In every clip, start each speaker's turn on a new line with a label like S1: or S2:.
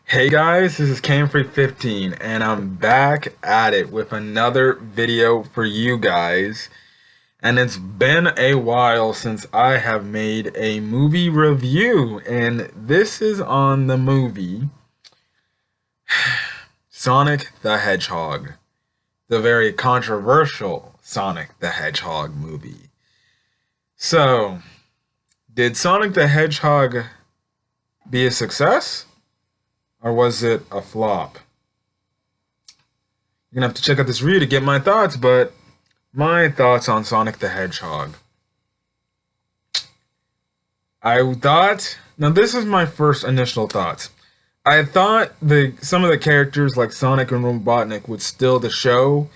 S1: Hey guys, this is Camfrey15 and I'm back at it with another video for you guys. And it's been a while since I have made a movie review, and this is on the movie Sonic the Hedgehog, the very controversial Sonic the Hedgehog movie. So, did Sonic the Hedgehog be a success or was it a flop? You're gonna have to check out this review to get my thoughts, but my thoughts on Sonic the Hedgehog. I thought, now this is my first initial thoughts. I thought some of the characters like Sonic and Robotnik would steal the show,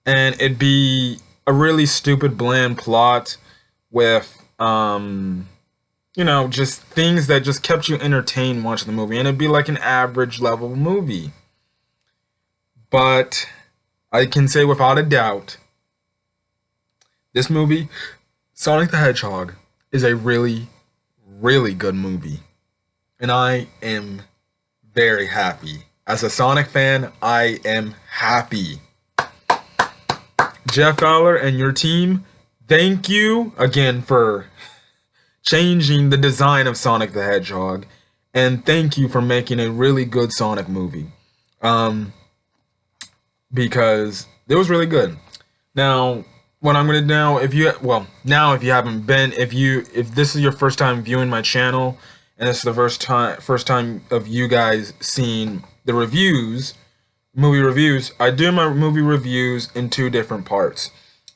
S1: and it'd be a really stupid, bland plot with just things that just kept you entertained watching the movie, and it'd be like an average level movie. But I can say without a doubt, this movie, Sonic the Hedgehog, is a really, really good movie. And I am very happy. As a Sonic fan, I am happy. Jeff Fowler and your team, thank you again for changing the design of Sonic the Hedgehog. And thank you for making a really good Sonic movie. Because it was really good. Now, what I'm gonna now, if you haven't been, if this is your first time viewing my channel, and this is the first time of you guys seeing the movie reviews, I do my movie reviews in two different parts.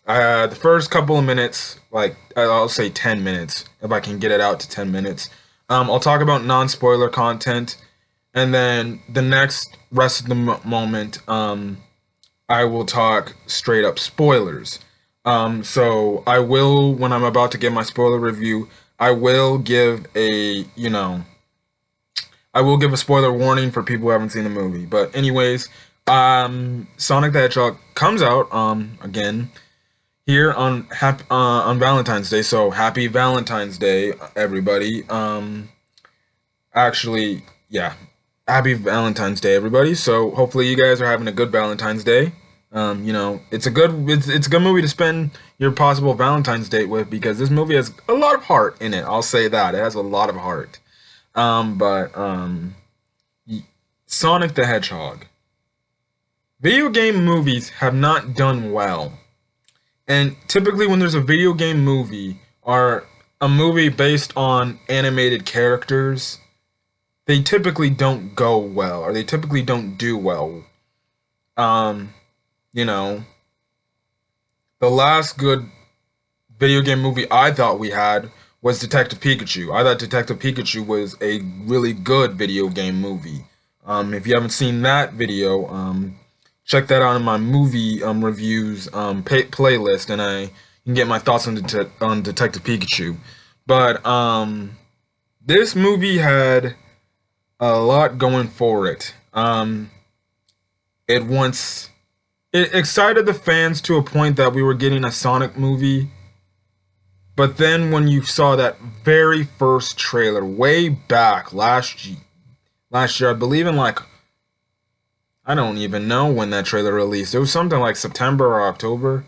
S1: The first couple of minutes, like I'll say 10 minutes, if I can get it out to 10 minutes, I'll talk about non-spoiler content, and then the next rest of the moment, I will talk straight up spoilers. So I will, when I'm about to give my spoiler review, I will give a spoiler warning for people who haven't seen the movie. But anyways, Sonic the Hedgehog comes out again here on Valentine's Day. So happy Valentine's Day, everybody. Actually, yeah, happy Valentine's Day, everybody. So hopefully you guys are having a good Valentine's Day. It's a good movie to spend your possible Valentine's date with, because this movie has a lot of heart in it. I'll say that it has a lot of heart. Sonic the Hedgehog. Video game movies have not done well, and typically when there's a video game movie or a movie based on animated characters, they typically don't go well, or they typically don't do well. You know, the last good video game movie I thought we had was Detective Pikachu. I thought Detective Pikachu was a really good video game movie. If you haven't seen that video, check that out in my movie reviews playlist, and I can get my thoughts on Detective Pikachu. But this movie had a lot going for it. It excited the fans to a point that we were getting a Sonic movie. But then when you saw that very first trailer way back last year, I believe in I don't even know when that trailer released. It was something like September or October.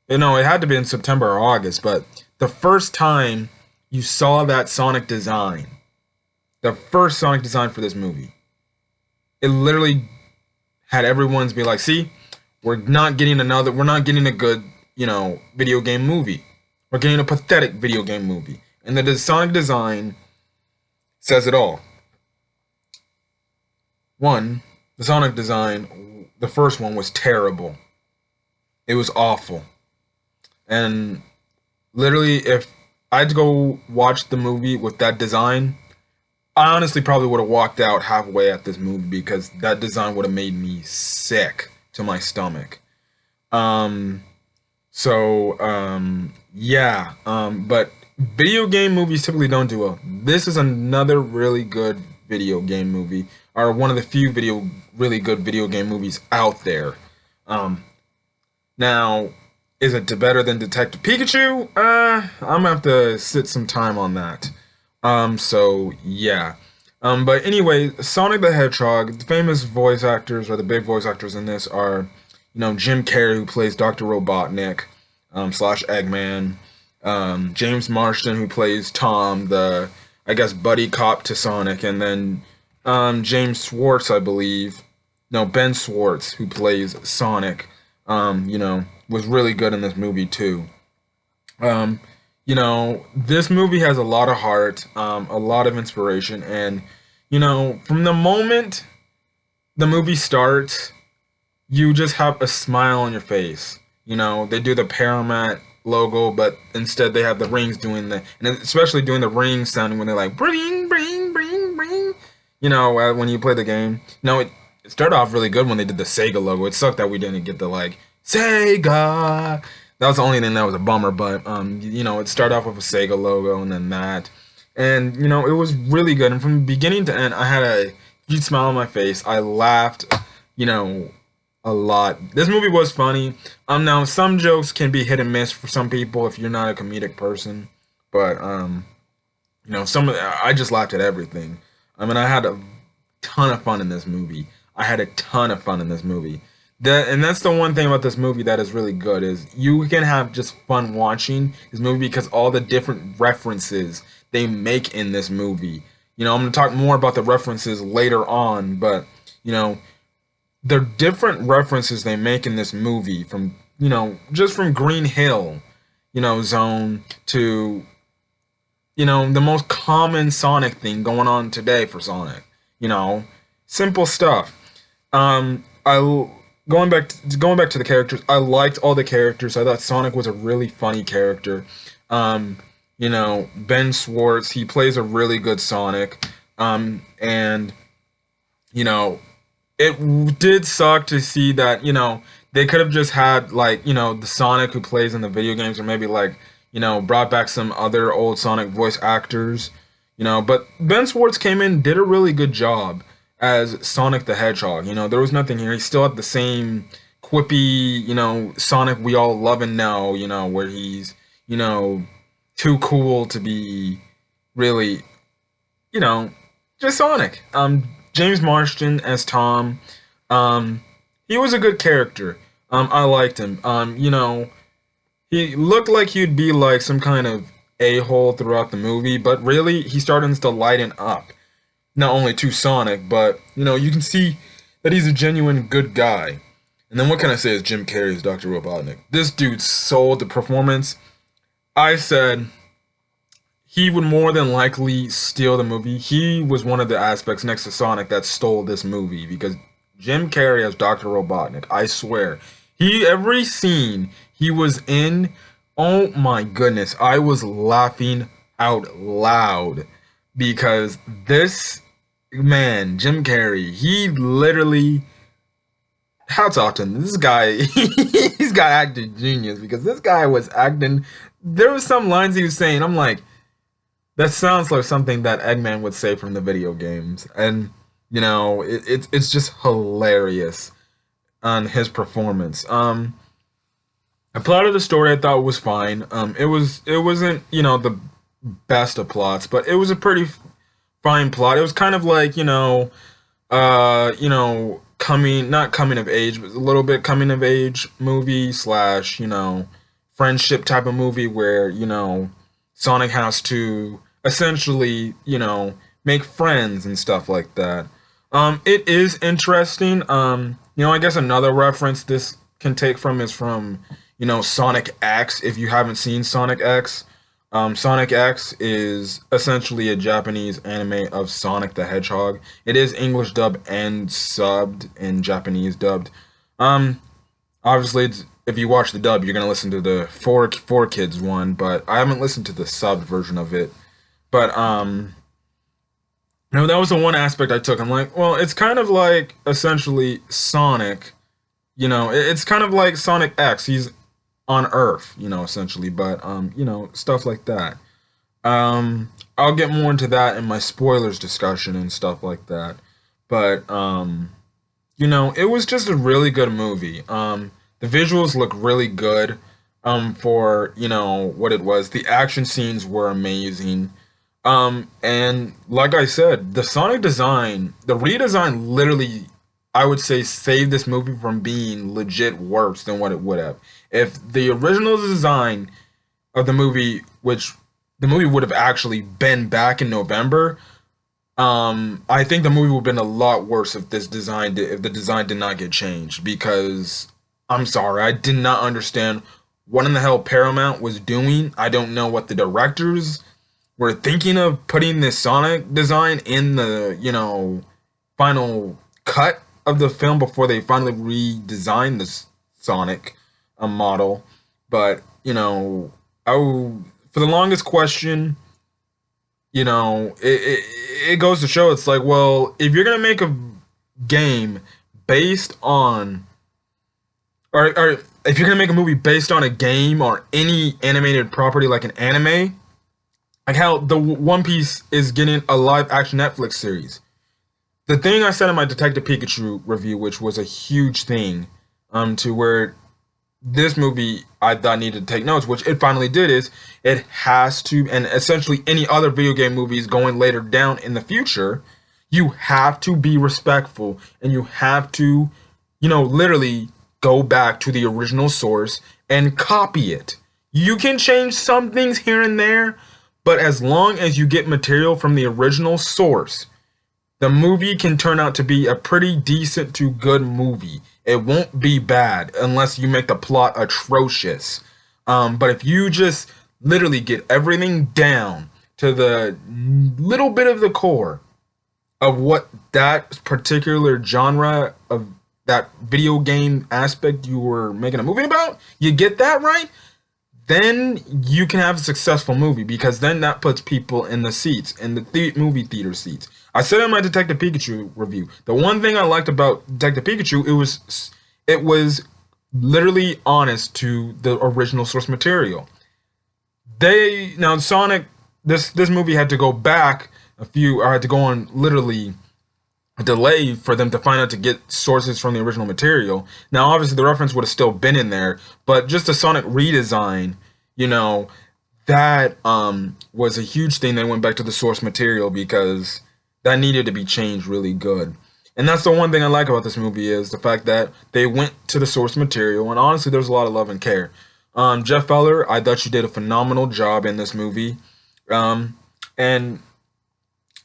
S1: No, it had to be in September or August. But the first time you saw that Sonic design, the first Sonic design for this movie, it literally had everyone's be like, see, we're not getting a good, video game movie. We're getting a pathetic video game movie. And the Sonic design says it all. One, the Sonic design, the first one was terrible. It was awful. And literally, if I had to go watch the movie with that design, I honestly probably would have walked out halfway at this movie, because that design would have made me sick to my stomach. But video game movies typically don't do well. This is another really good video game movie, or one of the few really good video game movies out there. Now, is it better than Detective Pikachu? I'm gonna have to sit some time on that. Yeah. But anyway, Sonic the Hedgehog, the famous voice actors or the big voice actors in this are, Jim Carrey, who plays Dr. Robotnik, slash Eggman, James Marsden, who plays Tom, the, I guess, buddy cop to Sonic, and then James Schwartz, I believe, no, Ben Schwartz, who plays Sonic, was really good in this movie too. Um, this movie has a lot of heart, a lot of inspiration, and from the moment the movie starts, you just have a smile on your face. They do the Paramount logo, but instead they have the rings doing and especially doing the ring sounding when they're like bring, bring, bring, bring. When you play the game. It started off really good when they did the Sega logo. It sucked that we didn't get the like Sega. That was the only thing that was a bummer, but it started off with a Sega logo and then that. And it was really good. And from beginning to end, I had a huge smile on my face. I laughed, you know, a lot. This movie was funny. Now some jokes can be hit and miss for some people if you're not a comedic person, but I just laughed at everything. I mean, I had a ton of fun in this movie. I had a ton of fun in this movie. And that's the one thing about this movie that is really good is you can have just fun watching this movie because all the different references they make in this movie. I'm going to talk more about the references later on, but you know, the different references they make in this movie from, just from Green Hill, zone to, the most common Sonic thing going on today for Sonic. Simple stuff. I going back to the characters. I liked all the characters. I thought Sonic was a really funny character. Ben Schwartz, he plays a really good Sonic. And you know, it did suck to see that, they could have just had like, the Sonic who plays in the video games or maybe like, brought back some other old Sonic voice actors, but Ben Schwartz came in, did a really good job as Sonic the Hedgehog. There was nothing here. He still had the same quippy, Sonic we all love and know, where he's, too cool to be really, you know, just Sonic. James Marsden as Tom. He was a good character. I liked him. He looked like he'd be like some kind of a-hole throughout the movie, but really he started to lighten up. Not only to Sonic, but you can see that he's a genuine good guy. And then what can I say is Jim Carrey's Dr. Robotnik? This dude sold the performance. I said he would more than likely steal the movie. He was one of the aspects next to Sonic that stole this movie because Jim Carrey as Dr. Robotnik, I swear, every scene he was in, oh my goodness, I was laughing out loud because this man, Jim Carrey, he literally, hats off to him. This guy, he's got acting genius because this guy was acting. There was some lines he was saying. I'm like, that sounds like something that Eggman would say from the video games, and it's just hilarious on his performance. The plot of the story I thought was fine. It wasn't the best of plots, but it was a pretty fine plot. It was kind of like coming not coming of age, but a little bit coming of age movie slash friendship type of movie where Sonic has to essentially make friends and stuff like that. It is interesting. I guess another reference this can take from is from Sonic X. If you haven't seen Sonic X, Sonic X is essentially a Japanese anime of Sonic the Hedgehog. It is English dubbed and subbed in Japanese dubbed. Obviously, if you watch the dub, you're gonna listen to the four kids one, but I haven't listened to the subbed version of it. But that was the one aspect I took. I'm like, well, it's kind of like essentially Sonic. It's kind of like Sonic X. He's on Earth, essentially, but stuff like that. I'll get more into that in my spoilers discussion and stuff like that. But it was just a really good movie. The visuals look really good. For what it was. The action scenes were amazing. And like I said, the Sonic design, the redesign literally, I would say, saved this movie from being legit worse than what it would have. If the original design of the movie, which the movie would have actually been back in November, I think the movie would have been a lot worse if if the design did not get changed. Because I'm sorry, I did not understand what in the hell Paramount was doing. I don't know what the directors were thinking of putting this Sonic design in the final cut of the film before they finally redesigned this Sonic model. But for the longest question, it goes to show it's like, well, if you're gonna make a game based on, or if you're gonna make a movie based on a game or any animated property like an anime, like how the One Piece is getting a live action Netflix series. The thing I said in my Detective Pikachu review, which was a huge thing, to where this movie I thought needed to take notes, which it finally did, is it has to, and essentially any other video game movies going later down in the future, you have to be respectful and you have to, literally go back to the original source and copy it. You can change some things here and there, but as long as you get material from the original source, the movie can turn out to be a pretty decent to good movie. It won't be bad unless you make the plot atrocious. But if you just literally get everything down to the little bit of the core of what that particular genre of that video game aspect you were making a movie about, you get that right, then you can have a successful movie, because then that puts people in the seats, in the movie theater seats. I said in my Detective Pikachu review, the one thing I liked about Detective Pikachu, it was literally honest to the original source material. Now Sonic, this movie had to go back or had to go on literally a delay for them to find out to get sources from the original material. Now, obviously, the reference would have still been in there, but just a Sonic redesign, that was a huge thing. They went back to the source material because that needed to be changed really good. And that's the one thing I like about this movie, is the fact that they went to the source material, and honestly, there's a lot of love and care. Jeff Feller, I thought you did a phenomenal job in this movie. And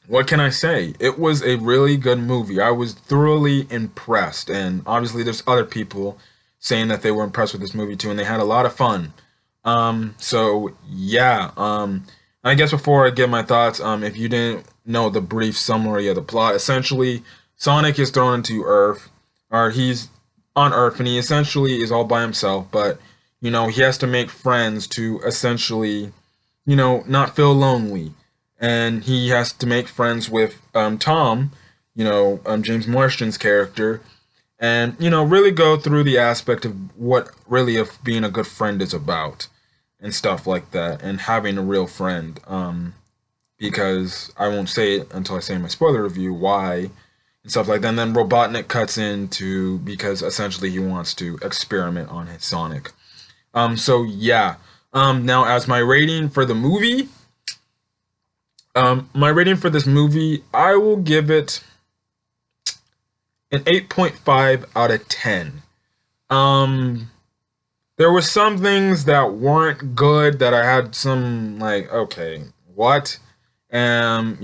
S1: what can I say? It was a really good movie. I was thoroughly impressed, and obviously there's other people saying that they were impressed with this movie too, and they had a lot of fun. So yeah. I guess before I give my thoughts, if you didn't know the brief summary of the plot, essentially Sonic is thrown into Earth, or he's on Earth, and he essentially is all by himself, but he has to make friends to essentially, not feel lonely. And he has to make friends with Tom, James Marsden's character, and really go through the aspect of what really of being a good friend is about, and stuff like that, and having a real friend. Because I won't say it until I say my spoiler review why, and stuff like that. And then Robotnik cuts into, because essentially he wants to experiment on his Sonic. So yeah. Now, as my rating for the movie. My rating for this movie, I will give it an 8.5 out of 10. There were some things that weren't good that I had some, like, okay, what? And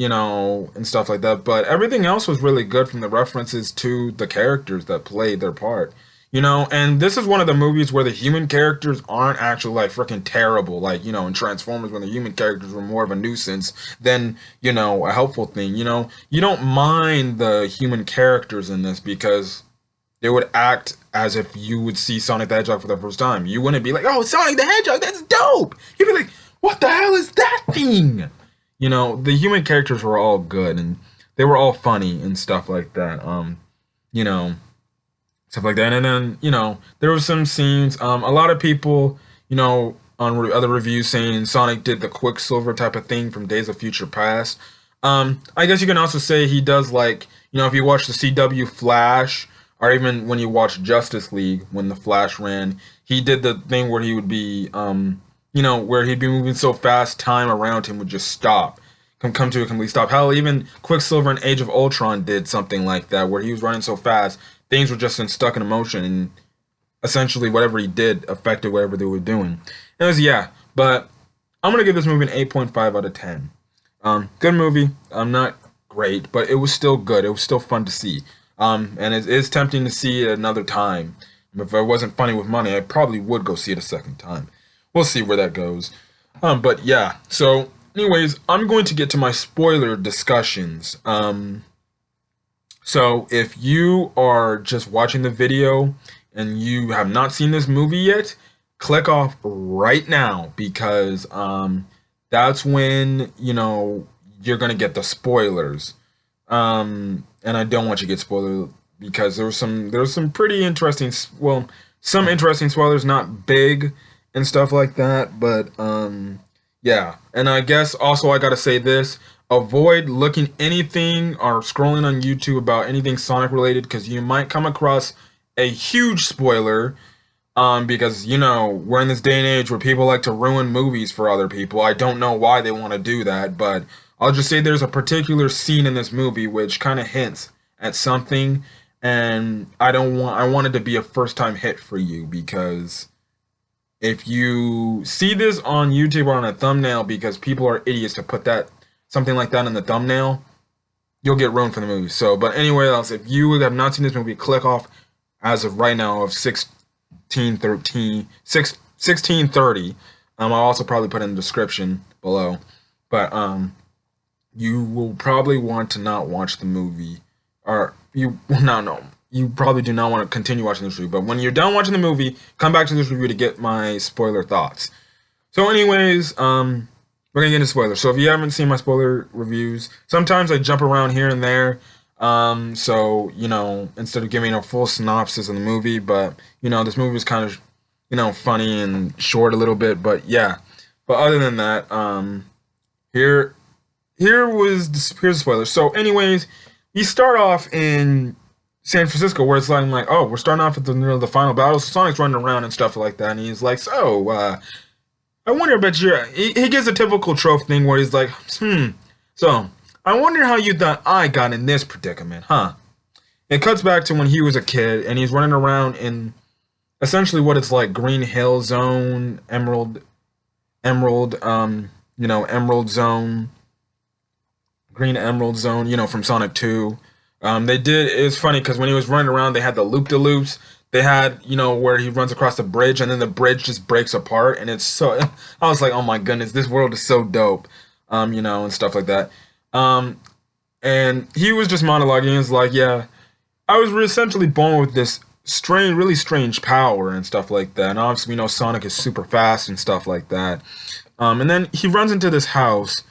S1: stuff like that. But everything else was really good, from the references to the characters that played their part. And this is one of the movies where the human characters aren't actually like freaking terrible. Like, in Transformers, when the human characters were more of a nuisance than, a helpful thing. You don't mind the human characters in this, because they would act as if you would see Sonic the Hedgehog for the first time. You wouldn't be like, oh, Sonic the Hedgehog, that's dope. You'd be like, what the hell is that thing? The human characters were all good, and they were all funny and stuff like that. You know, Stuff like that. And then, there were some scenes. A lot of people, on other reviews saying Sonic did the Quicksilver type of thing from Days of Future Past. I guess you can also say he does, like, if you watch the CW Flash, or even when you watch Justice League, when the Flash ran, he did the thing where he would be, where he'd be moving so fast, time around him would just stop. come to a complete stop. Hell, even Quicksilver in Age of Ultron did something like that, where he was running so fast, things were just stuck in motion, and essentially whatever he did affected whatever they were doing. It was, yeah, but I'm gonna give this movie an 8.5 out of 10. Good movie. Not great, but it was still good. It was still fun to see. And it is tempting to see it another time. If I wasn't funny with money, I probably would go see it a second time. We'll see where that goes. But yeah. So, anyways, I'm going to get to my spoiler discussions. So if you are just watching the video and you have not seen this movie yet, click off right now because that's when you're gonna get the spoilers. And I don't want you to get spoiled because there's some pretty interesting, well, some interesting spoilers, not big and stuff like that, but yeah. And I guess also I gotta say this: avoid looking anything or scrolling on YouTube about anything Sonic related because you might come across a huge spoiler. Because we're in this day and age where people like to ruin movies for other people. I don't know why they want to do that, but I'll just say there's a particular scene in this movie which kind of hints at something, and I want it to be a first time hit for you because if you see this on YouTube or on a thumbnail because people are idiots to put something like that in the thumbnail, you'll get ruined for the movie. So, but anyway else, if you have not seen this movie, click off as of right now of 16:30. I'll also probably put in the description below. But you will probably want to not watch the movie, or you probably do not want to continue watching this review. But when you're done watching the movie, come back to this review to get my spoiler thoughts. So, anyways, we're gonna get into spoilers. So if you haven't seen my spoiler reviews, sometimes I jump around here and there. So instead of giving a full synopsis of the movie, but this movie was kind of funny and short a little bit, but yeah. But other than that, here's the spoiler. So anyways, you start off in San Francisco where it's like, oh, we're starting off at the final battle. So Sonic's running around and stuff like that, and he's like, so I wonder about he gives a typical trope thing where he's like, so I wonder how you thought I got in this predicament, huh? It cuts back to when he was a kid and he's running around in essentially what it's like Green Hill Zone, Emerald Zone, Green Emerald Zone, from Sonic 2. It's funny because when he was running around, they had the loop-de-loops. They had, where he runs across the bridge and then the bridge just breaks apart. And it's so, I was like, oh my goodness, this world is so dope, and stuff like that. And he was just monologuing. He's like, yeah, I was essentially born with this really strange power and stuff like that. And obviously, we know Sonic is super fast and stuff like that. And then he runs into this house,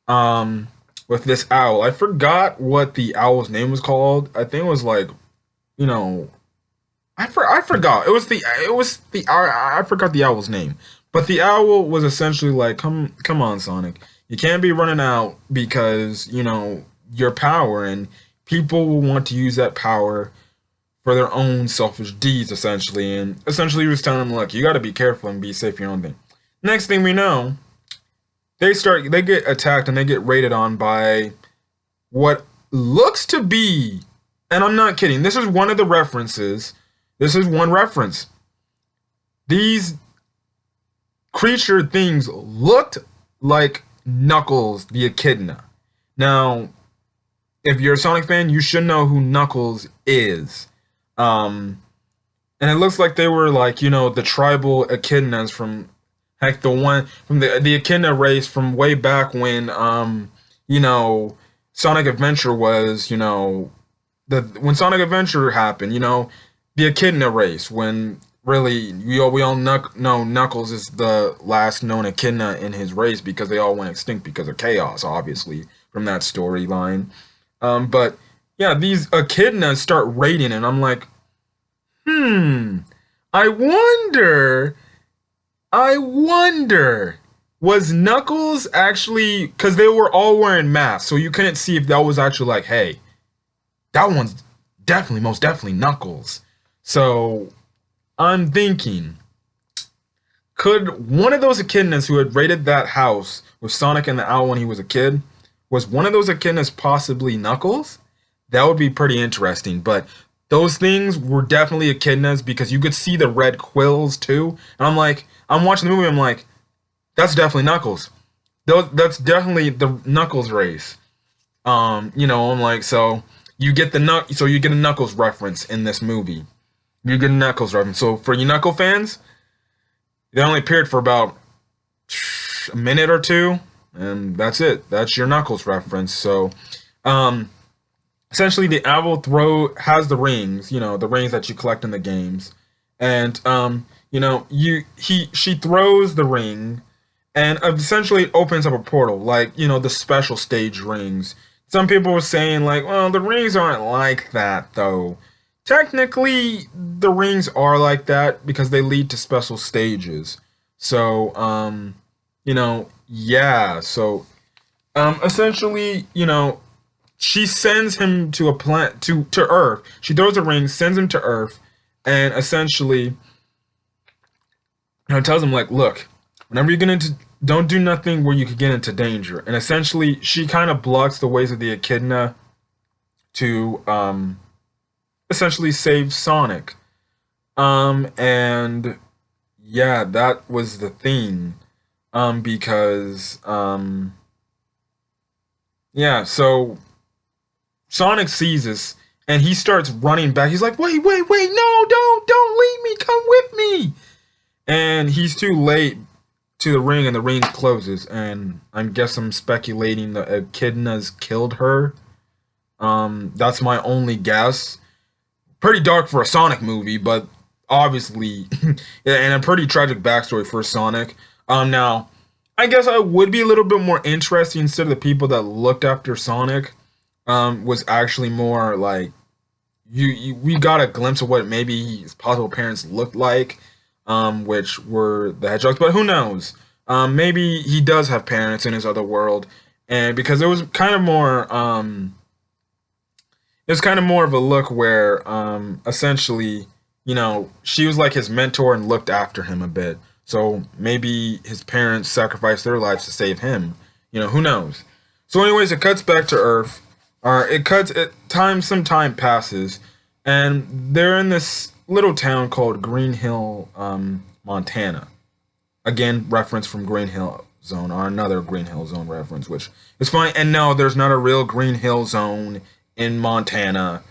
S1: with this owl. I forgot what the owl's name was called. I think it was like, I forgot. I forgot the owl's name. But the owl was essentially like, come on, Sonic. You can't be running out because, your power, and people will want to use that power for their own selfish deeds, essentially. And essentially he was telling them, look, you got to be careful and be safe for your own thing. Next thing we know, they get attacked and they get raided on by what looks to be, and I'm not kidding, this is one of the references. This is one reference. These creature things looked like Knuckles the Echidna. Now, if you're a Sonic fan, you should know who Knuckles is. And it looks like they were like, the tribal Echidnas from, heck, the one from the Echidna race from way back when, Sonic Adventure was, when Sonic Adventure happened, the Echidna race, when really we all know Knuckles is the last known Echidna in his race because they all went extinct because of chaos, obviously, from that storyline. But yeah, these Echidnas start raiding, and I'm like, I wonder, was Knuckles actually, because they were all wearing masks, so you couldn't see if that was actually like, hey, that one's most definitely Knuckles. So I'm thinking, could one of those Echidnas who had raided that house with Sonic and the Owl when he was a kid, was one of those echidnas possibly Knuckles? That would be pretty interesting. But those things were definitely echidnas because you could see the red quills too. And I'm like, I'm watching the movie. I'm like, that's definitely Knuckles. That's definitely the Knuckles race. I'm like, so you get a Knuckles reference in this movie. You get a Knuckles reference. So for you Knuckle fans, they only appeared for about a minute or two, and that's it. That's your Knuckles reference. So, um, essentially, the owl throw has the rings. The rings that you collect in the games, and she throws the ring, and essentially it opens up a portal, like the special stage rings. Some people were saying like, well, the rings aren't like that though. Technically, the rings are like that because they lead to special stages. So, yeah. So, essentially, she sends him to a planet to Earth. She throws a ring, sends him to Earth, and essentially, tells him like, look, whenever you get into, don't do nothing where you could get into danger. And essentially, she kind of blocks the ways of the echidna to essentially save Sonic. And yeah, that was the thing. Because yeah, so Sonic sees this and he starts running back. He's like, wait, wait, wait, no, don't leave me, come with me. And he's too late to the ring, and the ring closes. And I guess I'm speculating the echidna's killed her. That's my only guess. Pretty dark for a Sonic movie, but obviously, and a pretty tragic backstory for Sonic. Now, I guess I would be a little bit more interested instead of the people that looked after Sonic. Was actually more like we got a glimpse of what maybe his possible parents looked like, which were the hedgehogs. But who knows? Maybe he does have parents in his other world, and because it was kind of more, it was kind of more of a look where, essentially, she was like his mentor and looked after him a bit. So maybe his parents sacrificed their lives to save him. Who knows? So, anyways, it cuts back to Earth. Some time passes, and they're in this little town called Green Hill, Montana. Again, reference from Green Hill Zone, or another Green Hill Zone reference, which is fine. And no, there's not a real Green Hill Zone in Montana.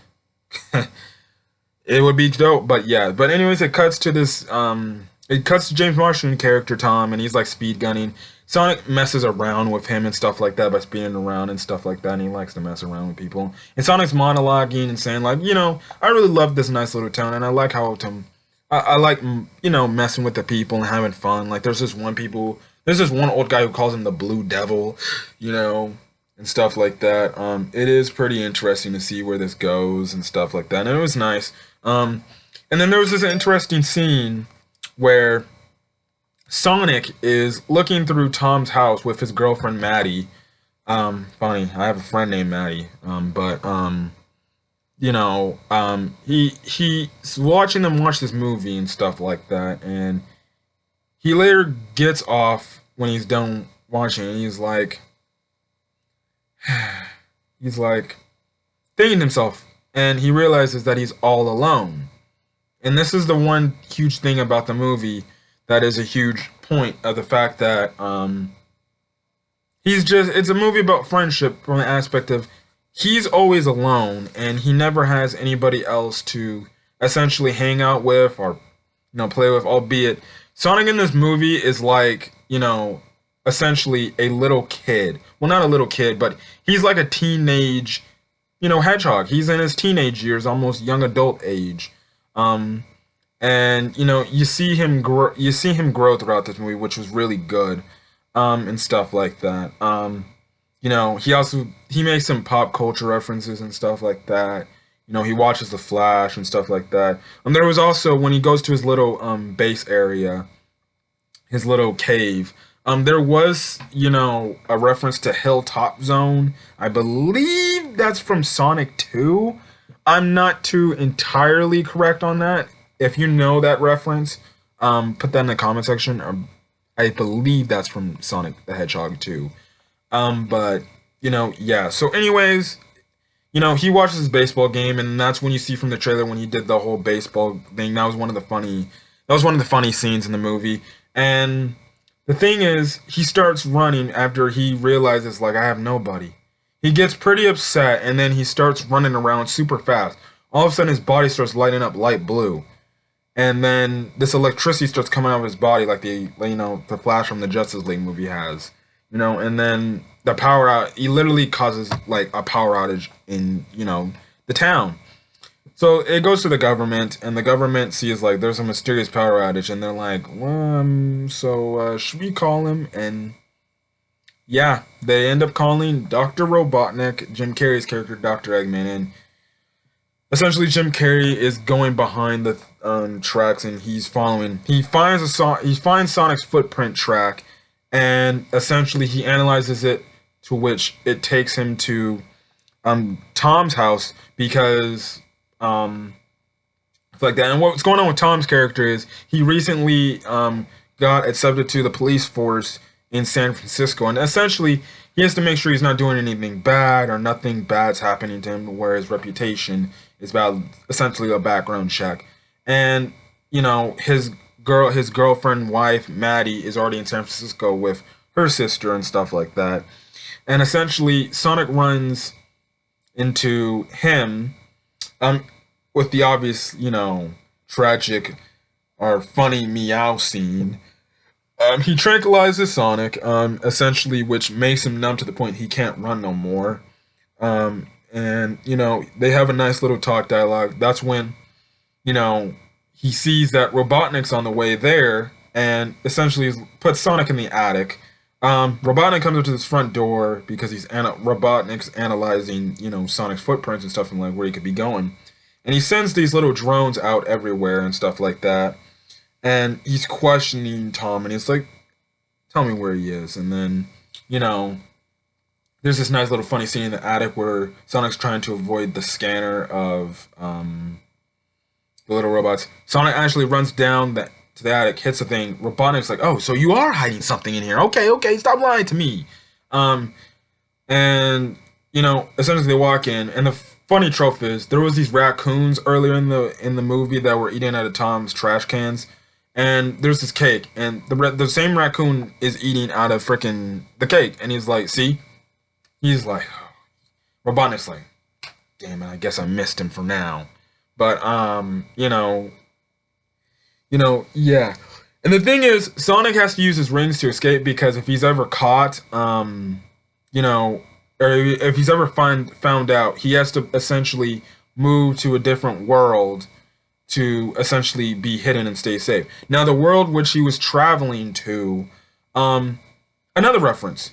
S1: It would be dope, but yeah. But anyways, it cuts to this. It cuts to James Marsden character Tom, and he's like speed gunning. Sonic messes around with him and stuff like that by speeding around and stuff like that, and he likes to mess around with people. And Sonic's monologuing and saying like, I really love this nice little town, and I like how I like messing with the people and having fun. Like there's this one old guy who calls him the Blue Devil, and stuff like that. It is pretty interesting to see where this goes and stuff like that. And it was nice. And then there was this interesting scene where Sonic is looking through Tom's house with his girlfriend Maddie. Funny, I have a friend named Maddie. He's watching them watch this movie and stuff like that, and he later gets off when he's done watching, and he's like thinking to himself, and he realizes that he's all alone. And this is the one huge thing about the movie that is a huge point of the fact that it's a movie about friendship from the aspect of he's always alone and he never has anybody else to essentially hang out with or play with, albeit Sonic in this movie is like, essentially a little kid. Well, not a little kid, but he's like a teenage, hedgehog. He's in his teenage years, almost young adult age. And you see him grow. You see him grow throughout this movie, which was really good, and stuff like that. He makes some pop culture references and stuff like that. He watches The Flash and stuff like that. And there was also when he goes to his little base area, his little cave. There was a reference to Hilltop Zone. I believe that's from Sonic 2. I'm not too entirely correct on that. If you know that reference, put that in the comment section. I believe that's from Sonic the Hedgehog 2. But yeah. So, anyways, he watches his baseball game, and that's when you see from the trailer when he did the whole baseball thing. That was one of the funny scenes in the movie. And the thing is, he starts running after he realizes like I have nobody. He gets pretty upset, and then he starts running around super fast. All of a sudden, his body starts lighting up light blue, and then this electricity starts coming out of his body, like the Flash from the Justice League movie has, and then the power out. He literally causes like a power outage in the town. So it goes to the government, and the government sees like there's a mysterious power outage, and they're like, well, should we call him? And yeah, they end up calling Dr. Robotnik, Jim Carrey's character, Dr. Eggman, and essentially Jim Carrey is going behind the tracks, and he's following. He finds Sonic's footprint track, and essentially he analyzes it, to which it takes him to Tom's house because like that. And what's going on with Tom's character is he recently got accepted to the police force in San Francisco, and essentially he has to make sure he's not doing anything bad or nothing bad's happening to him where his reputation is about essentially a background check. And his girlfriend, wife Maddie, is already in San Francisco with her sister and stuff like that. And essentially Sonic runs into him with the obvious, tragic or funny meow scene. He tranquilizes Sonic, essentially, which makes him numb to the point he can't run no more. And they have a nice little talk dialogue. That's when, he sees that Robotnik's on the way there, and essentially puts Sonic in the attic. Robotnik comes up to this front door because Robotnik's analyzing, Sonic's footprints and stuff, and like where he could be going. And he sends these little drones out everywhere and stuff like that. And he's questioning Tom, and he's like, tell me where he is. And then, there's this nice little funny scene in the attic where Sonic's trying to avoid the scanner of the little robots. Sonic actually runs down to the attic, hits the thing. Robotnik's like, oh, so you are hiding something in here. Okay, stop lying to me. And, essentially they walk in, and the funny trope is there was these raccoons earlier in the movie that were eating out of Tom's trash cans. And there's this cake, and the same raccoon is eating out of frickin' the cake, and he's like, see? He's like, Robotnik's like, damn it, I guess I missed him for now. But, yeah. And the thing is, Sonic has to use his rings to escape, because if he's ever caught, or if he's ever found out, he has to essentially move to a different world to essentially be hidden and stay safe. Now, the world which he was traveling to, another reference.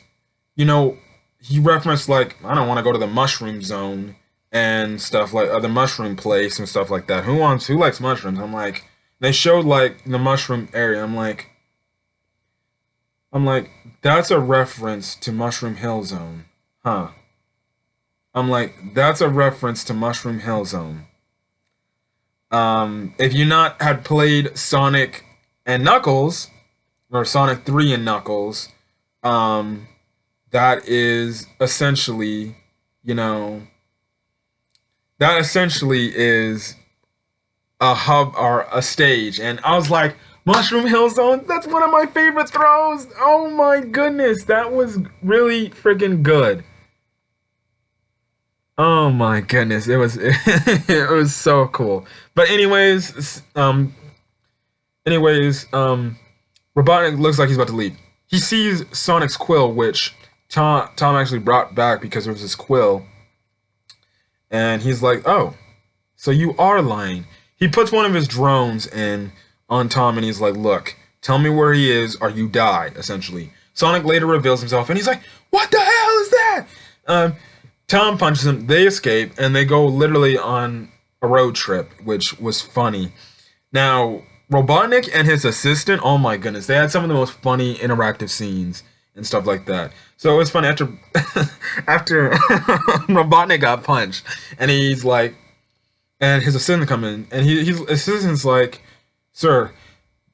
S1: He referenced, like, I don't want to go to the mushroom zone and stuff like the mushroom place and stuff like that. Who likes mushrooms? I'm like, they showed like the mushroom area. I'm like, that's a reference to Mushroom Hill Zone, huh? I'm like, that's a reference to Mushroom Hill Zone. If you not had played Sonic and Knuckles, or Sonic 3 and Knuckles, that is essentially, that essentially is a hub or a stage. And I was like, Mushroom Hill Zone, that's one of my favorite throws. Oh my goodness, that was really freaking good. Oh my goodness, it was it was so cool. But Robotnik looks like he's about to leave. He sees Sonic's quill, which Tom actually brought back because there was this quill. And he's like, "Oh, so you are lying." He puts one of his drones in on Tom, and he's like, "Look, tell me where he is, or you die." Essentially, Sonic later reveals himself, and he's like, "What the hell is that?" Tom punches him. They escape, and they go literally on a road trip, which was funny. Now, Robotnik and his assistant, oh my goodness, they had some of the most funny interactive scenes and stuff like that. So it was funny after after Robotnik got punched, and he's like, and his assistant come in, and his assistant's like, "Sir,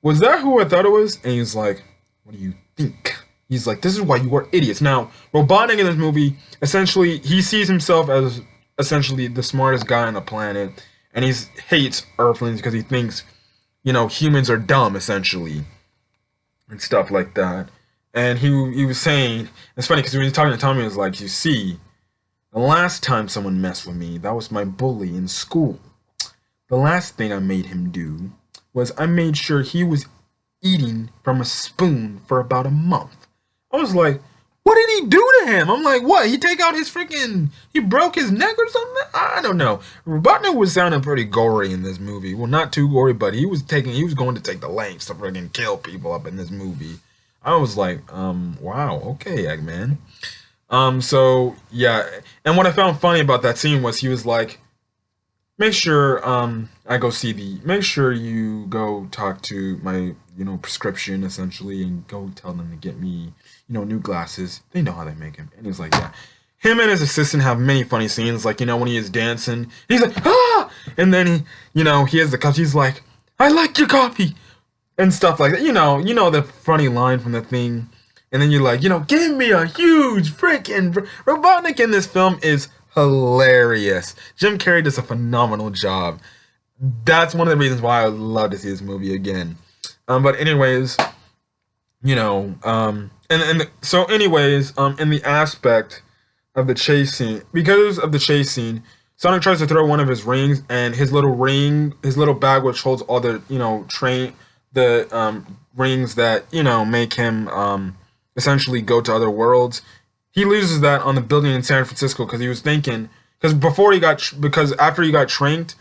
S1: was that who I thought it was?" And he's like, "What do you think? He's like, this is why you are idiots. Now, Robotnik in this movie, essentially, he sees himself as essentially the smartest guy on the planet, and he hates Earthlings because he thinks, humans are dumb, essentially, and stuff like that. And he was saying, it's funny because when he's talking to Tommy, he was like, you see, the last time someone messed with me, that was my bully in school. The last thing I made him do was I made sure he was eating from a spoon for about a month. I was like, what did he do to him? I'm like, what? He take out his freaking, he broke his neck or something? I don't know. Robotnik was sounding pretty gory in this movie. Well, not too gory, but he was going to take the lengths to freaking kill people up in this movie. I was like, wow, okay, Eggman. So yeah, and what I found funny about that scene was he was like, make sure make sure you go talk to my prescription essentially and go tell them to get me new glasses. They know how they make them. And he was like, yeah. Him and his assistant have many funny scenes, like when he is dancing, he's like, ah, and then he has the cup. He's like, I like your coffee and stuff like that. The funny line from the thing. And then you're like, give me a huge freaking Robotnik in this film is hilarious. Jim Carrey does a phenomenal job. That's one of the reasons why I would love to see this movie again. But anyways, so anyways, in the aspect of the chase scene, because of the chase scene, Sonic tries to throw one of his rings, and his little bag, which holds all the rings that make him essentially go to other worlds. He loses that on the building in San Francisco because he was thinking, because after he got tranked,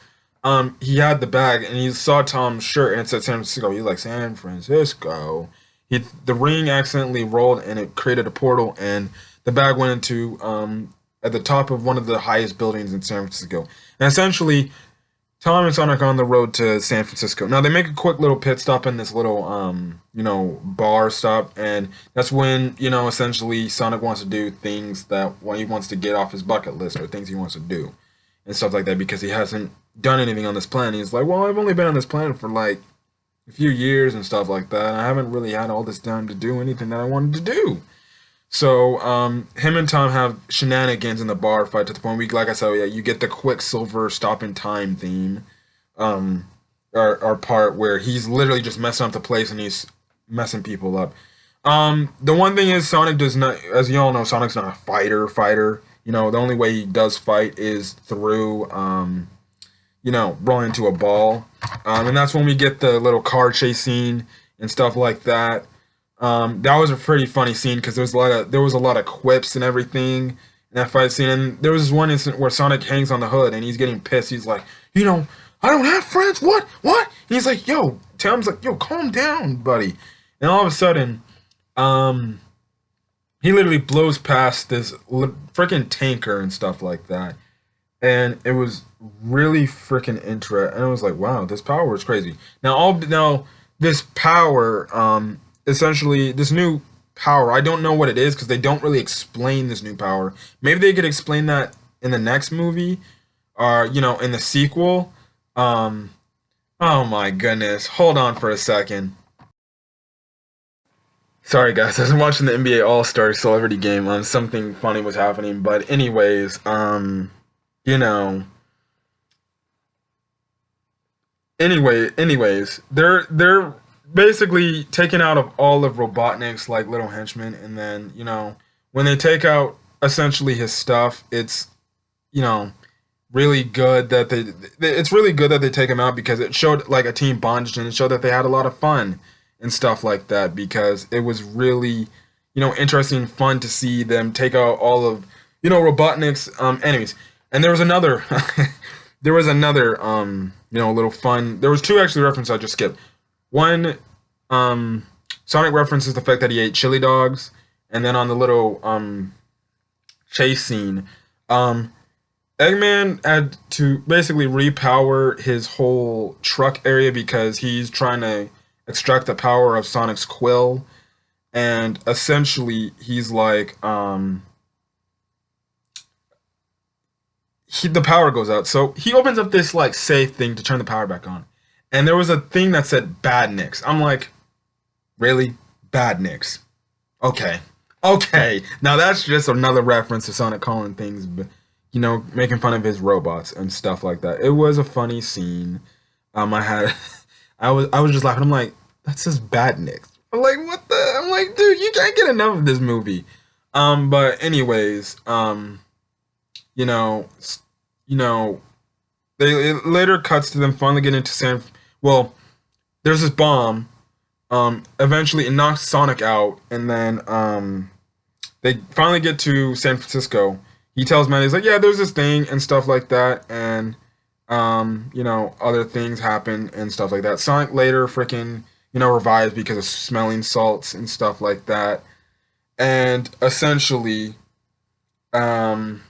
S1: he had the bag and he saw Tom's shirt and it said San Francisco. He's like, San Francisco. The ring accidentally rolled and it created a portal, and the bag went into at the top of one of the highest buildings in San Francisco. And essentially, Tom and Sonic are on the road to San Francisco. Now they make a quick little pit stop in this little bar stop, and that's when essentially Sonic wants to do things that he wants to get off his bucket list, or things he wants to do and stuff like that, because he hasn't done anything on this planet. He's like, well, I've only been on this planet for like a few years and stuff like that. I haven't really had all this time to do anything that I wanted to do. So him and Tom have shenanigans in the bar fight to the point where, like I said, yeah, you get the Quicksilver Stop in Time theme, our part where he's literally just messing up the place and he's messing people up. The one thing is, Sonic does not, as you all know, Sonic's not a fighter. The only way he does fight is through, rolling into a ball. And that's when we get the little car chase scene and stuff like that. That was a pretty funny scene because there was a lot of quips and everything in that fight scene. And there was this one instant where Sonic hangs on the hood and he's getting pissed. He's like, I don't have friends. What? And he's like, yo, Tom's like, yo, calm down, buddy. And all of a sudden, he literally blows past this freaking tanker and stuff like that. And it was really freaking interesting. And I was like, wow, this power is crazy. Now this power, essentially, this new power, I don't know what it is because they don't really explain this new power. Maybe they could explain that in the next movie, or in the sequel. Oh my goodness, hold on for a second. Sorry guys, I was watching the NBA All-Star Celebrity Game. Something funny was happening, but anyways, you know. Anyways, they're basically taking out of all of Robotnik's like little henchmen, and then when they take out essentially his stuff, it's you know really good that it's really good that they take him out because it showed like a team bondage, and it showed that they had a lot of fun and stuff like that, because it was really interesting and fun to see them take out all of Robotnik's enemies. And there was another little fun. There was two actually references I just skipped. One, Sonic references the fact that he ate chili dogs, and then on the little chase scene, Eggman had to basically repower his whole truck area because he's trying to extract the power of Sonic's quill, and essentially he's like the power goes out, so he opens up this like safe thing to turn the power back on, and there was a thing that said Badniks. I'm like, really? Badniks? Okay. Okay. Now that's just another reference to Sonic calling things, making fun of his robots and stuff like that. It was a funny scene. I had, I was just laughing. I'm like, that's just badnik. I'm like, what the? I'm like, dude, you can't get enough of this movie. But anyways, you know, s- you know, it later cuts to them finally getting to Well, there's this bomb. Eventually it knocks Sonic out, and then they finally get to San Francisco. He tells Matt, he's like, yeah, there's this thing and stuff like that, and other things happen and stuff like that. Sonic later freaking, revives because of smelling salts and stuff like that. And essentially, um,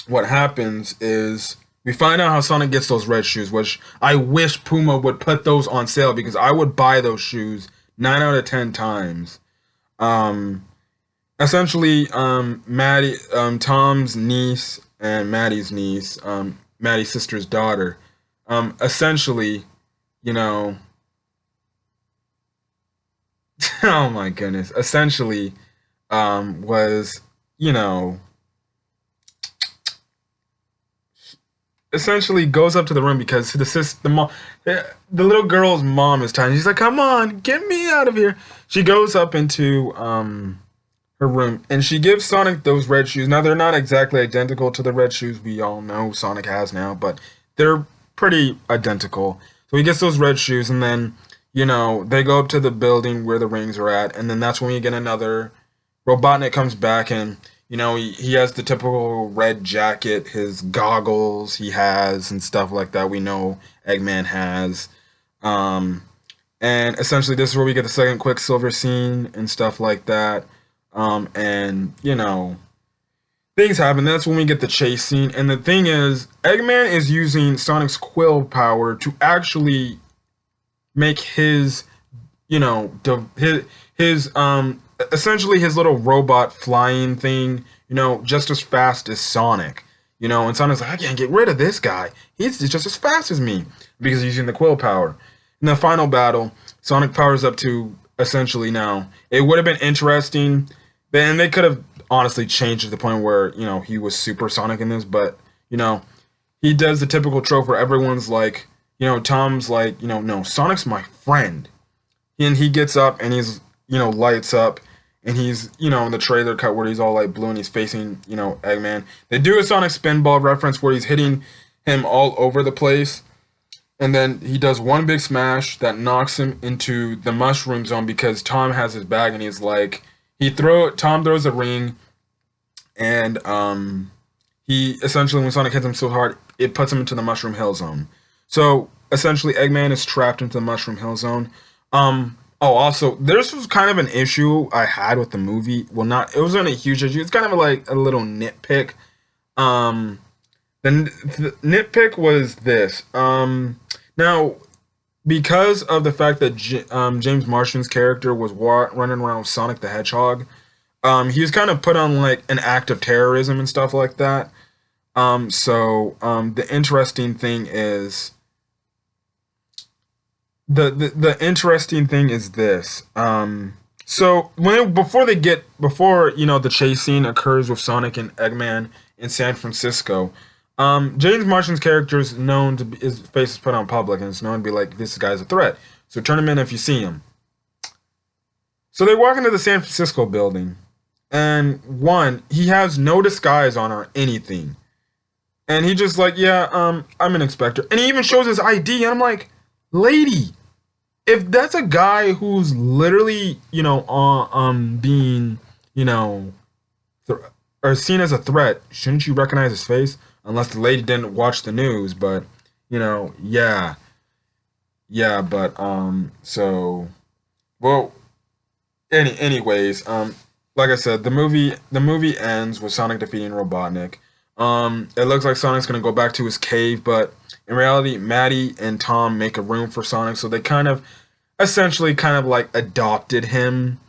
S1: what happens is we find out how Sonic gets those red shoes, which I wish Puma would put those on sale because I would buy those shoes 9 out of 10 times. Um, Essentially, Maddie, Tom's niece and Maddie's niece, Maddie's sister's daughter, essentially, you know, oh my goodness, essentially, was, you know, essentially goes up to the room because the mom, the little girl's mom is tiny. She's like, "Come on, get me out of here." She goes up into her room and she gives Sonic those red shoes. Now they're not exactly identical to the red shoes we all know Sonic has now, but they're pretty identical. So he gets those red shoes and then, they go up to the building where the rings are at, and then that's when you get another Robotnik comes back and he has the typical red jacket, his goggles he has and stuff like that. We know Eggman has. Um, and essentially, this is where we get the second Quicksilver scene and stuff like that. And things happen. That's when we get the chase scene. And the thing is, Eggman is using Sonic's quill power to actually make his, his essentially his little robot flying thing, just as fast as Sonic. And Sonic's like, I can't get rid of this guy. He's just as fast as me because he's using the quill power. In the final battle, Sonic powers up to essentially now. It would have been interesting, and they could have honestly changed to the point where he was Super Sonic in this, but he does the typical trope where everyone's like, Tom's like, no, Sonic's my friend, and he gets up and he's lights up, and he's in the trailer cut where he's all like blue and he's facing Eggman. They do a Sonic Spinball reference where he's hitting him all over the place, and then he does one big smash that knocks him into the mushroom zone because Tom has his bag and he's like Tom throws a ring, and he essentially, when Sonic hits him so hard it puts him into the Mushroom Hill Zone. So essentially Eggman is trapped into the Mushroom Hill Zone. Oh, also, this was kind of an issue I had with the movie. Well, not it wasn't a huge issue. It's kind of like a little nitpick. Um, the nitpick was this. Now, because of the fact that James Marsden's character was running around with Sonic the Hedgehog, he was kind of put on like an act of terrorism and stuff like that. The interesting thing is the interesting thing is this. So before the chase scene occurs with Sonic and Eggman in San Francisco, James Marsden's character is known to be, his face is put on public and it's known to be like, this guy's a threat. So turn him in if you see him. So they walk into the San Francisco building, and one, he has no disguise on or anything, and he just like, yeah, I'm an inspector, and he even shows his ID, and I'm like, lady, if that's a guy who's literally, being, th- or seen as a threat, shouldn't you recognize his face? Unless the lady didn't watch the news, but, yeah, yeah, but, well, anyways, like I said, the movie ends with Sonic defeating Robotnik. It looks like Sonic's gonna go back to his cave, but in reality, Maddie and Tom make a room for Sonic, so they essentially kind of like adopted him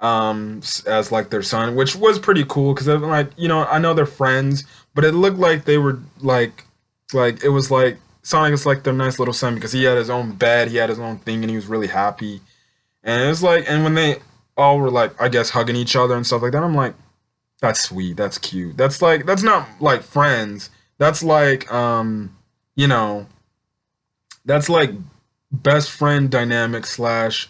S1: as like their son, which was pretty cool because I'm like, I know they're friends, but it looked like they were like it was like Sonic is like their nice little son because he had his own bed, he had his own thing, and he was really happy. And it was like, and when they all were like, I guess, hugging each other and stuff like that. I'm like, that's sweet, that's cute. That's like, that's not like friends. That's like, you know, that's like best friend dynamic slash,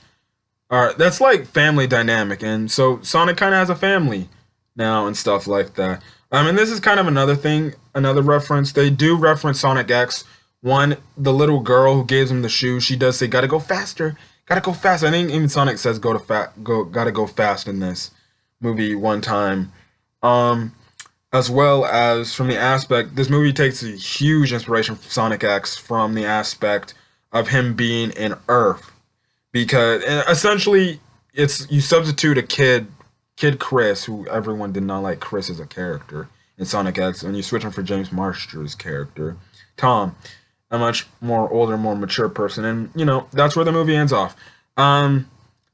S1: or that's like family dynamic. And so Sonic kind of has a family now and stuff like that. And this is kind of another thing, another reference. They do reference Sonic X. One, the little girl who gives him the shoe, she does say, "Gotta go faster, gotta go fast." I think even Sonic says, gotta go fast" in this movie one time. Um, as well as from the aspect, this movie takes a huge inspiration from Sonic X from the aspect of him being in Earth, because and essentially it's you substitute a kid Chris, who everyone did not like Chris as a character in Sonic X, and you switch him for James Marsters' character Tom, a much more older, more mature person, and that's where the movie ends off. um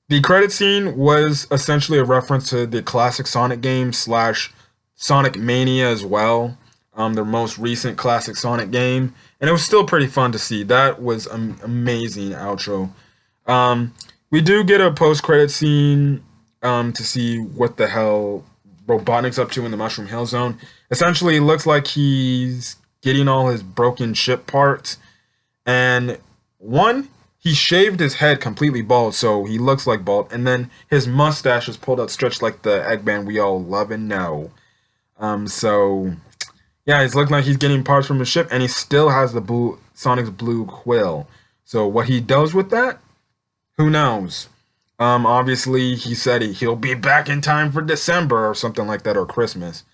S1: the credit scene was essentially a reference to the classic Sonic game slash Sonic Mania as well, their most recent classic Sonic game, and it was still pretty fun to see. That was an amazing outro. Um, we do get a post-credit scene to see what the hell Robotnik's up to in the Mushroom Hill Zone. Essentially, it looks like he's getting all his broken ship parts, and one, he shaved his head completely bald, so he looks like bald, and then his mustache is pulled out, stretched like the Eggman we all love and know. So yeah, it's looking like he's getting parts from his ship, and he still has the blue Sonic's blue quill. So what he does with that, who knows? Obviously he said he'll be back in time for December or something like that, or Christmas.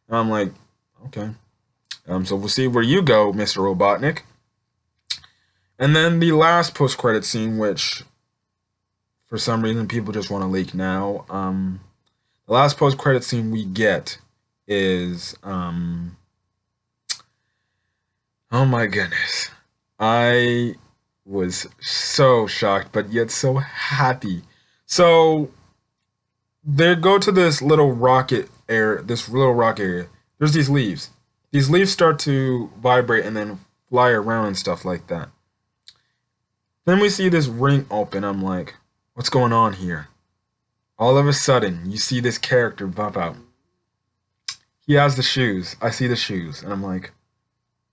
S1: And I'm like, okay. So we'll see where you go, Mr. Robotnik. And then the last post-credit scene, which for some reason people just want to leak now. The last post-credit scene we get is oh my goodness. I was so shocked, but yet so happy. So they go to this little rock area. There's these leaves. These leaves start to vibrate and then fly around and stuff like that. Then we see this ring open. I'm like, what's going on here? All of a sudden, you see this character pop out. He has the shoes. I see the shoes, and I'm like,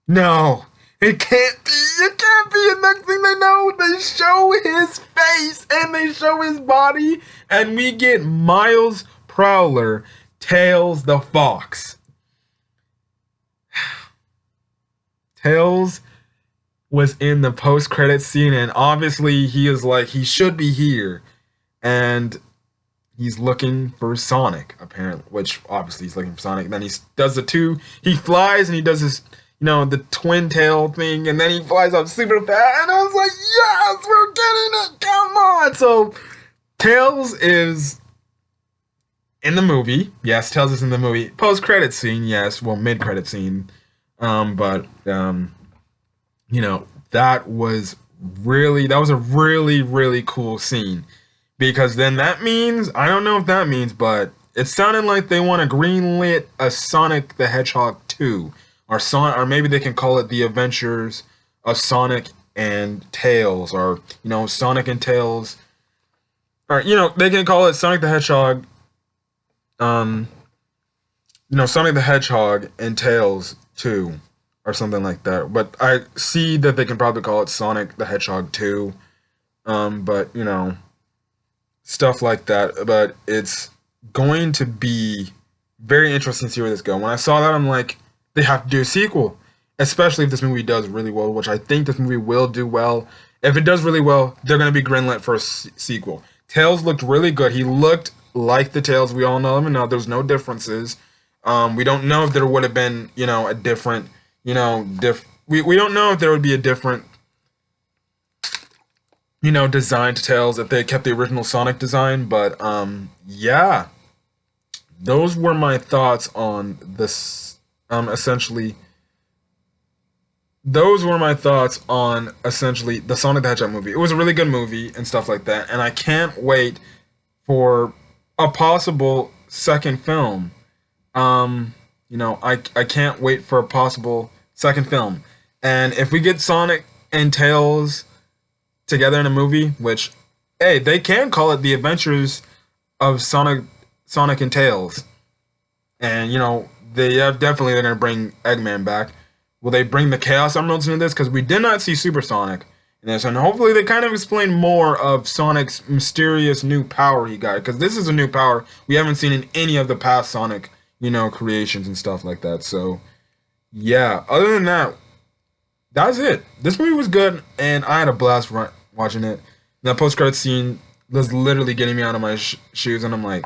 S1: no, it can't be. It can't be. And next thing they know, they show his face and they show his body, and we get Miles Prowler, Tails the Fox. Tails was in the post-credit scene, and obviously he is like, he should be here, and he's looking for Sonic, apparently, which obviously he's looking for Sonic. And then he does he flies and he does his, the twin tail thing, and then he flies up super fast, and I was like, yes, we're getting it, come on! So, Tails is in the movie. Yes, Tails is in the movie. Post-credit scene, yes, well, mid-credit scene. That was a really, really cool scene. Because then that means, I don't know if that means, but it sounded like they want to greenlit a Sonic the Hedgehog 2. Or maybe they can call it The Adventures of Sonic and Tails. Or, Sonic and Tails. Or, they can call it Sonic the Hedgehog. Sonic the Hedgehog and Tails 2. Or something like that. But I see that they can probably call it Sonic the Hedgehog 2. But, stuff like that. But it's going to be very interesting to see where this goes. When I saw that, I'm like, they have to do a sequel, especially if this movie does really well, which I think this movie will do well. If it does really well, they're going to be greenlit for a sequel. Tails looked really good. He looked like the Tails we all know him, and now there's no differences. We don't know if there would have been, a different, we don't know if there would be a different design to Tails if they kept the original Sonic design. But yeah, those were my thoughts on this. Those were my thoughts on essentially the Sonic the Hedgehog movie. It was a really good movie and stuff like that, and I can't wait for a possible second film. I can't wait for a possible second film, and if we get Sonic and Tails together in a movie, which, hey, they can call it The Adventures of Sonic and Tails, and they have definitely they're gonna bring Eggman back. Will they bring the Chaos Emeralds into this? Because we did not see Supersonic in this, and hopefully they kind of explain more of Sonic's mysterious new power he got. Because this is a new power we haven't seen in any of the past Sonic, creations and stuff like that. So yeah, other than that, that's it. This movie was good, and I had a blast watching it. That post credit scene was literally getting me out of my shoes, and I'm like,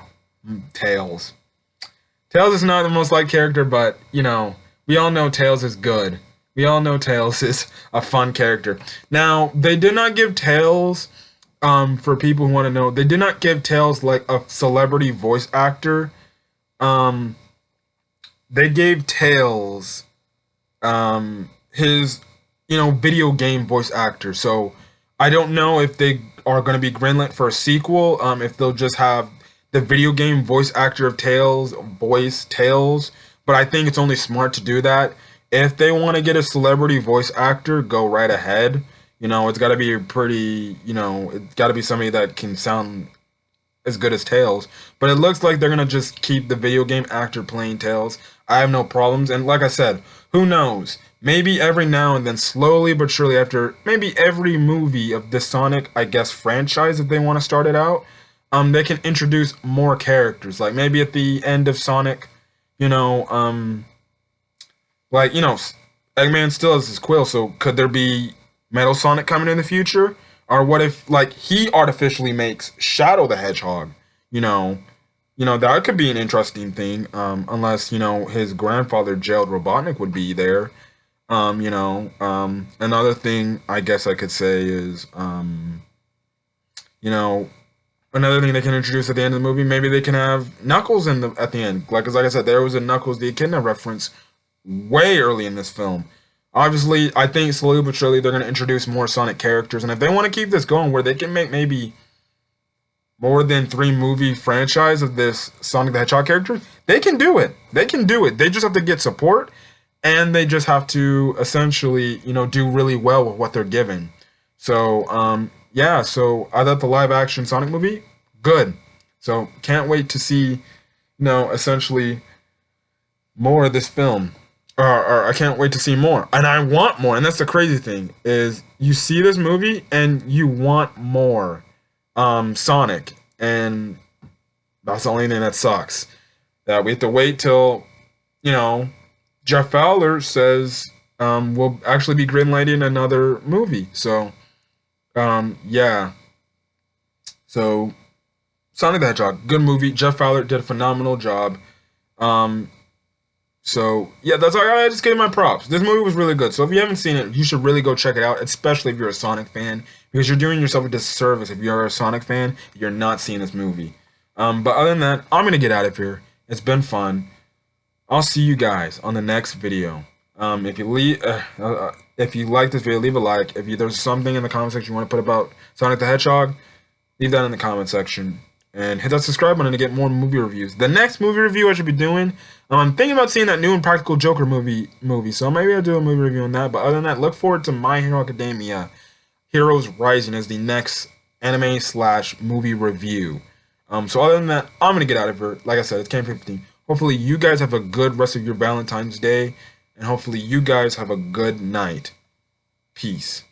S1: Tails. Tails is not the most liked character, but we all know Tails is good. We all know Tails is a fun character. Now, they did not give Tails, for people who want to know, they did not give Tails like a celebrity voice actor. Um, they gave Tails, his, video game voice actor. So I don't know if they are going to be greenlit for a sequel. If they'll just have the video game voice actor of Tails voice Tails, but I think it's only smart to do that. If they want to get a celebrity voice actor, go right ahead. It's got to be it's got to be somebody that can sound as good as Tails. But it looks like they're gonna just keep the video game actor playing Tails. I have no problems, and like I said, who knows? Maybe every now and then, slowly but surely, after maybe every movie of the Sonic, I guess, franchise, if they want to start it out, they can introduce more characters. Like maybe at the end of Sonic, you know, um, Eggman still has his quill, so could there be Metal Sonic coming in the future? Or what if like he artificially makes Shadow the Hedgehog? You know, that could be an interesting thing. Unless his grandfather jailed Robotnik would be there. Another thing I guess I could say is you know, another thing they can introduce at the end of the movie. Maybe they can have Knuckles in the at the end. Like, 'cause like I said, there was a Knuckles the Echidna reference way early in this film. Obviously, I think slowly but surely they're going to introduce more Sonic characters, and if they want to keep this going, where they can make maybe more than 3 movie franchise of this Sonic the Hedgehog character, they can do it. They can do it. They just have to get support, and they just have to essentially, do really well with what they're given. So, yeah. So I thought the live action Sonic movie good. So can't wait to see, essentially more of this film. Or I can't wait to see more, and I want more. And that's the crazy thing is you see this movie and you want more Sonic, and that's the only thing that sucks. That we have to wait till you know Jeff Fowler says we'll actually be greenlighting another movie. So yeah, so Sonic the Hedgehog, good movie. Jeff Fowler did a phenomenal job. Um, so yeah, that's all. I just gave my props. This movie was really good. So if you haven't seen it, you should really go check it out, especially if you're a Sonic fan, because you're doing yourself a disservice if you're a Sonic fan. You're not seeing this movie. But other than that, I'm gonna get out of here. It's been fun. I'll see you guys on the next video. If you like this video, leave a like. If there's something in the comment section you want to put about Sonic the Hedgehog, leave that in the comment section. And hit that subscribe button to get more movie reviews. The next movie review I should be doing, I'm thinking about seeing that new Impractical Joker movie. So maybe I'll do a movie review on that. But other than that, look forward to My Hero Academia Heroes Rising as the next anime slash movie review. So other than that, I'm gonna get out of here. Like I said, it's Cam 15. Hopefully you guys have a good rest of your Valentine's Day, and hopefully you guys have a good night. Peace.